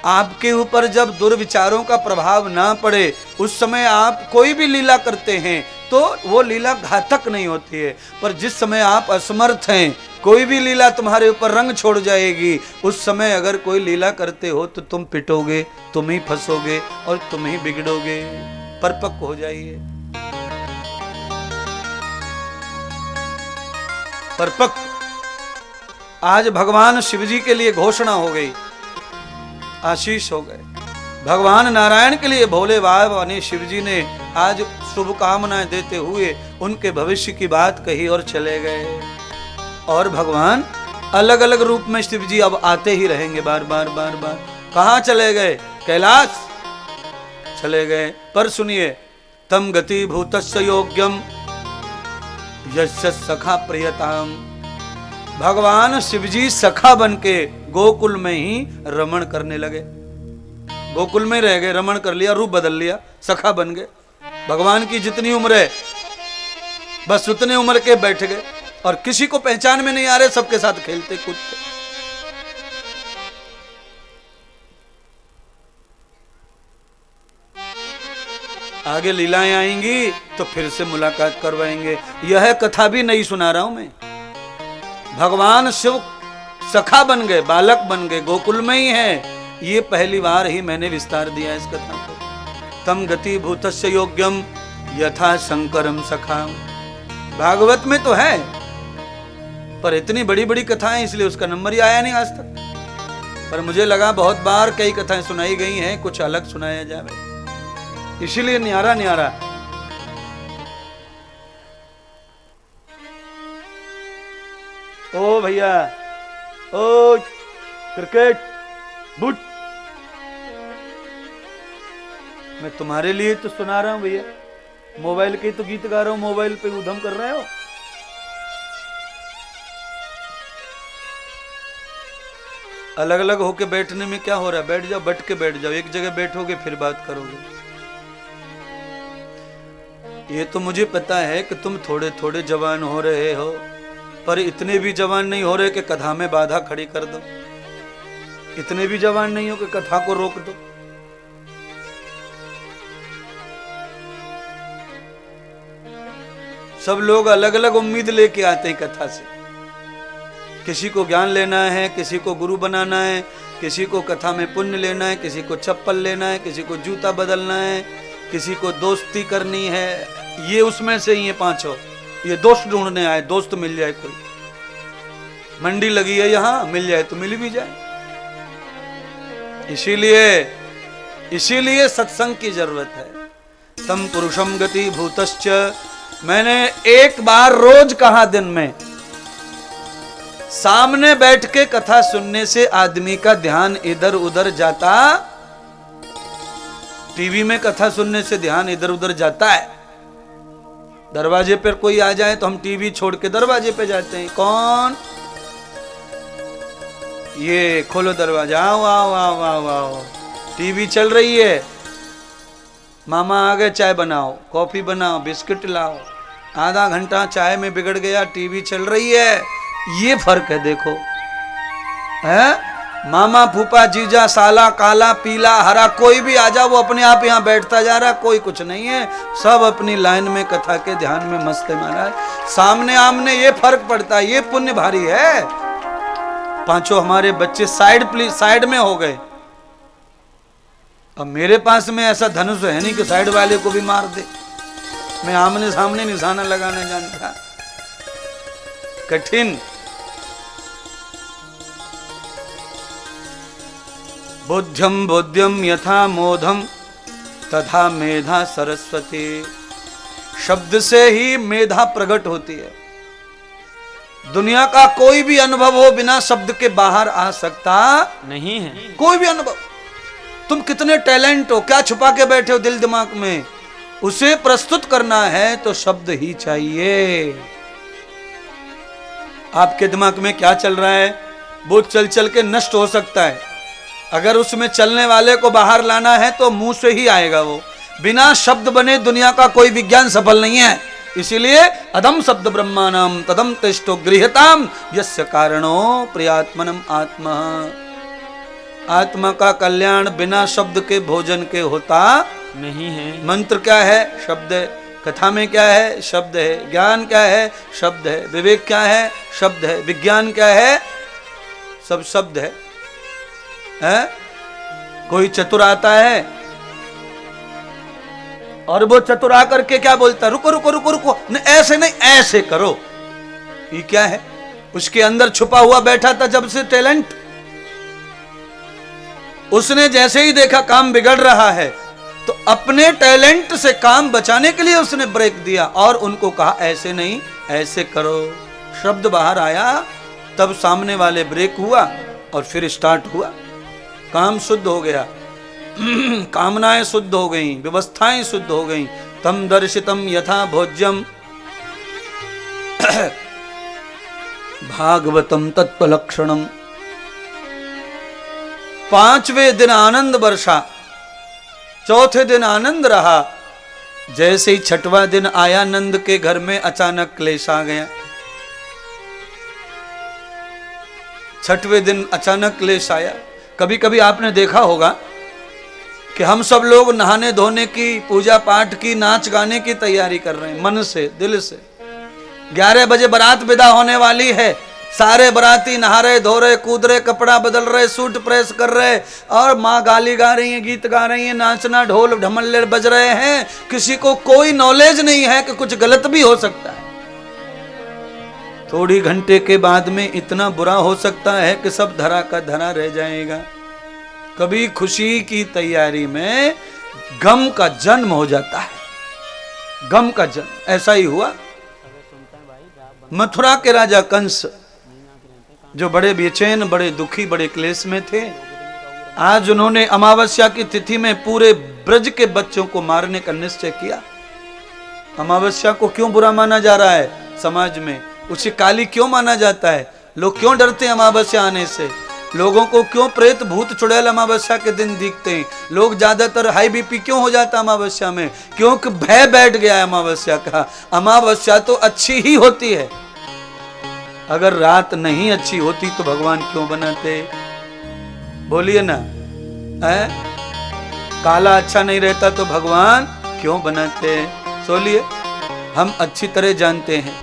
आपके ऊपर जब दुर्विचारों का प्रभाव ना पड़े, उस समय आप कोई भी लीला करते हैं तो वो लीला घातक नहीं होती है। पर जिस समय आप असमर्थ हैं, कोई भी लीला तुम्हारे ऊपर रंग छोड़ जाएगी, उस समय अगर कोई लीला करते हो तो तुम पिटोगे, तुम ही फंसोगे और तुम ही बिगड़ोगे। परिपक्व हो जाइए, परिपक्व। आज भगवान शिव जी के लिए घोषणा हो गई, आशीष हो गए। भगवान नारायण के लिए भोले बाबा ने, शिव जी ने आज शुभकामनाएं देते हुए उनके भविष्य की बात कही और चले गए। और भगवान अलग अलग रूप में शिव जी अब आते ही रहेंगे, बार बार बार बार। कहां चले गए? कैलाश चले गए। पर सुनिए, तम गति भूतस्य योग्यम यस्य सखा प्रियताम। भगवान शिवजी सखा बन के गोकुल में ही रमण करने लगे। गोकुल में रह गए, रमण कर लिया, रूप बदल लिया, सखा बन गए। भगवान की जितनी उम्र है बस उतने उम्र के बैठ गए, और किसी को पहचान में नहीं आ रहे, सबके साथ खेलते कूदते। आगे लीलाएं आएंगी तो फिर से मुलाकात करवाएंगे। यह कथा भी नहीं सुना रहा हूं मैं। भगवान शिव सखा बन गए, बालक बन गए, गोकुल में ही है। ये पहली बार ही मैंने विस्तार दिया इस कथा को। तम गति भूतस्य योग्यम यथा शंकरम सखा। भागवत में तो है, पर इतनी बड़ी बड़ी कथाएं, इसलिए उसका नंबर ही आया नहीं आज तक। पर मुझे लगा बहुत बार कई कथाएं सुनाई गई हैं, कुछ अलग सुनाया जाए, इसीलिए न्यारा न्यारा। ओ भैया, ओ क्रिकेट बुट, मैं तुम्हारे लिए तो सुना रहा हूं भैया, मोबाइल के तो गीत गा रहा हूं, मोबाइल पे उधम कर रहे हो। अलग अलग होके बैठने में क्या हो रहा है? बैठ जाओ, बट के बैठ जाओ, एक जगह बैठोगे फिर बात करोगे। ये तो मुझे पता है कि तुम थोड़े थोड़े जवान हो रहे हो, पर इतने भी जवान नहीं हो रहे कि कथा में बाधा खड़ी कर दो, इतने भी जवान नहीं हो कि कथा को रोक दो। सब लोग अलग अलग उम्मीद लेके आते हैं कथा से, किसी को ज्ञान लेना है, किसी को गुरु बनाना है, किसी को कथा में पुण्य लेना है, किसी को चप्पल लेना है, किसी को जूता बदलना है, किसी को दोस्ती करनी है। ये उसमें से ही है पांचों, ये दोस्त ढूंढने आए, दोस्त मिल जाए कोई। मंडी लगी है यहाँ, मिल जाए तो मिल भी जाए। इसीलिए सत्संग की जरूरत है। तम पुरुषम गति भूतश्च, मैंने एक बार रोज कहा दिन में, सामने बैठ के कथा सुनने से आदमी का ध्यान इधर उधर जाता, टीवी में कथा सुनने से ध्यान इधर उधर जाता है। दरवाजे पर कोई आ जाए तो हम टीवी छोड़ के दरवाजे पे जाते हैं। कौन? ये खोलो दरवाजा, आओ आओ आओ आओ आओ, टीवी चल रही है, मामा आ गए, चाय बनाओ, कॉफी बनाओ, बिस्किट लाओ। आधा घंटा चाय में बिगड़ गया, टीवी चल रही है। ये फर्क है, देखो है। मामा फूफा जीजा साला काला पीला हरा कोई भी आ जाओ, वो अपने आप यहाँ बैठता जा रहा, कोई कुछ नहीं है, सब अपनी लाइन में कथा के ध्यान में मस्त है महाराज। सामने आमने ये फर्क पड़ता है, ये पुण्य भारी है। पांचों हमारे बच्चे साइड में हो गए। अब मेरे पास में ऐसा धनुष है नहीं कि साइड वाले को भी मार दे, मैं आमने सामने निशाना लगाने जानता, कठिन। बुद्ध्यम बोध्यम यथा मोधम तथा मेधा सरस्वती। शब्द से ही मेधा प्रकट होती है। दुनिया का कोई भी अनुभव हो बिना शब्द के बाहर आ सकता नहीं है। कोई भी अनुभव, तुम कितने टैलेंट हो, क्या छुपा के बैठे हो दिल दिमाग में, उसे प्रस्तुत करना है तो शब्द ही चाहिए। आपके दिमाग में क्या चल रहा है वो चल चल के नष्ट हो सकता है। अगर उसमें चलने वाले को बाहर लाना है तो मुंह से ही आएगा वो। बिना शब्द बने दुनिया का कोई विज्ञान सफल नहीं है। इसीलिए अदम शब्द ब्रह्मानम तदम तेष्टो गृह्यताम यस्य कारणो प्रियात्मनम आत्मा। आत्मा का कल्याण बिना शब्द के भोजन के होता नहीं है। मंत्र क्या है? शब्द है। कथा में क्या है? शब्द है। ज्ञान क्या है? शब्द है। विवेक क्या है? शब्द है। विज्ञान क्या है? सब शब्द है। कोई चतुर आता है और वो चतुर आकर के क्या बोलता है? रुको रुको रुको रुको, नहीं ऐसे नहीं, ऐसे करो। ये क्या है? उसके अंदर छुपा हुआ बैठा था जब से टैलेंट। उसने जैसे ही देखा काम बिगड़ रहा है तो अपने टैलेंट से काम बचाने के लिए उसने ब्रेक दिया और उनको कहा ऐसे नहीं ऐसे करो। शब्द बाहर आया तब सामने वाले ब्रेक हुआ और फिर स्टार्ट हुआ। काम शुद्ध हो गया, कामनाएं शुद्ध हो गई, व्यवस्थाएं शुद्ध हो गई। तम दर्शितम यथा भोज्यम भागवतम तत्पलक्षणम। 5वें दिन आनंद वर्षा, चौथे दिन आनंद रहा। जैसे ही 6वां दिन आया नंद के घर में अचानक क्लेश आ गया। 6वें दिन अचानक क्लेश आया। कभी कभी आपने देखा होगा कि हम सब लोग नहाने धोने की, पूजा पाठ की, नाच गाने की तैयारी कर रहे हैं मन से, दिल से। 11 बजे बारात विदा होने वाली है। सारे बराती नहा रहे, धो रहे, कूद रहे, कपड़ा बदल रहे, सूट प्रेस कर रहे और माँ गाली गा रही है, गीत गा रही है, नाचना ढोल ढमल्ले बज रहे हैं। किसी को कोई नॉलेज नहीं है कि कुछ गलत भी हो सकता है। थोड़ी घंटे के बाद में इतना बुरा हो सकता है कि सब धरा का धरा रह जाएगा। कभी खुशी की तैयारी में गम का जन्म हो जाता है, गम का जन्म। ऐसा ही हुआ मथुरा के राजा कंस, जो बड़े बेचैन, बड़े दुखी, बड़े क्लेश में थे। आज उन्होंने अमावस्या की तिथि में पूरे ब्रज के बच्चों को मारने का निश्चय किया। अमावस्या को क्यों बुरा माना जा रहा है समाज में? उसे काली क्यों माना जाता है? लोग क्यों डरते हैं अमावस्या आने से? लोगों को क्यों प्रेत भूत चुड़ैल अमावस्या के दिन दिखते हैं? लोग ज्यादातर हाई बीपी क्यों हो जाता है अमावस्या में? क्योंकि भय बैठ गया है अमावस्या का। अमावस्या तो अच्छी ही होती है। अगर रात नहीं अच्छी होती तो भगवान क्यों बनाते? बोलिए ना, है? काला अच्छा नहीं रहता तो भगवान क्यों बनाते? सोलिए, हम अच्छी तरह जानते हैं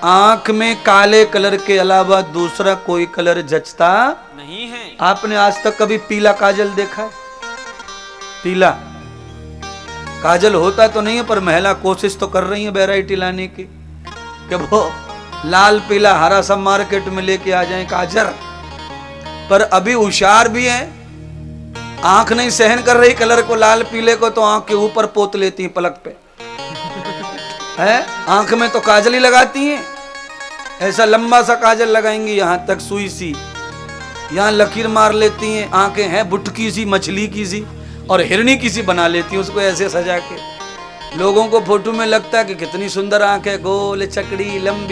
आंख में काले कलर के अलावा दूसरा कोई कलर जचता नहीं है। आपने आज तक कभी पीला काजल देखा है? पीला काजल होता तो नहीं है, पर महिला कोशिश तो कर रही है वैरायटी लाने की कि वो लाल पीला हरा सब मार्केट में लेके आ जाएं काजल। पर अभी होशियार भी है, आंख नहीं सहन कर रही कलर को, लाल पीले को, तो आंख के ऊपर पोत लेती हैं पलक पे, है? आंख में तो काजल ही लगाती हैं। ऐसा लंबा सा काजल लगाएंगी यहां तक सुई सी, यहां लकीर मार लेती हैं। आंखें हैं बुटकी सी, मछली की सी और हिरनी की सी बना लेती हैं उसको ऐसे सजा के। लोगों को फोटो में लगता है कि कितनी सुंदर आंख है, गोल चकड़ी लंबी।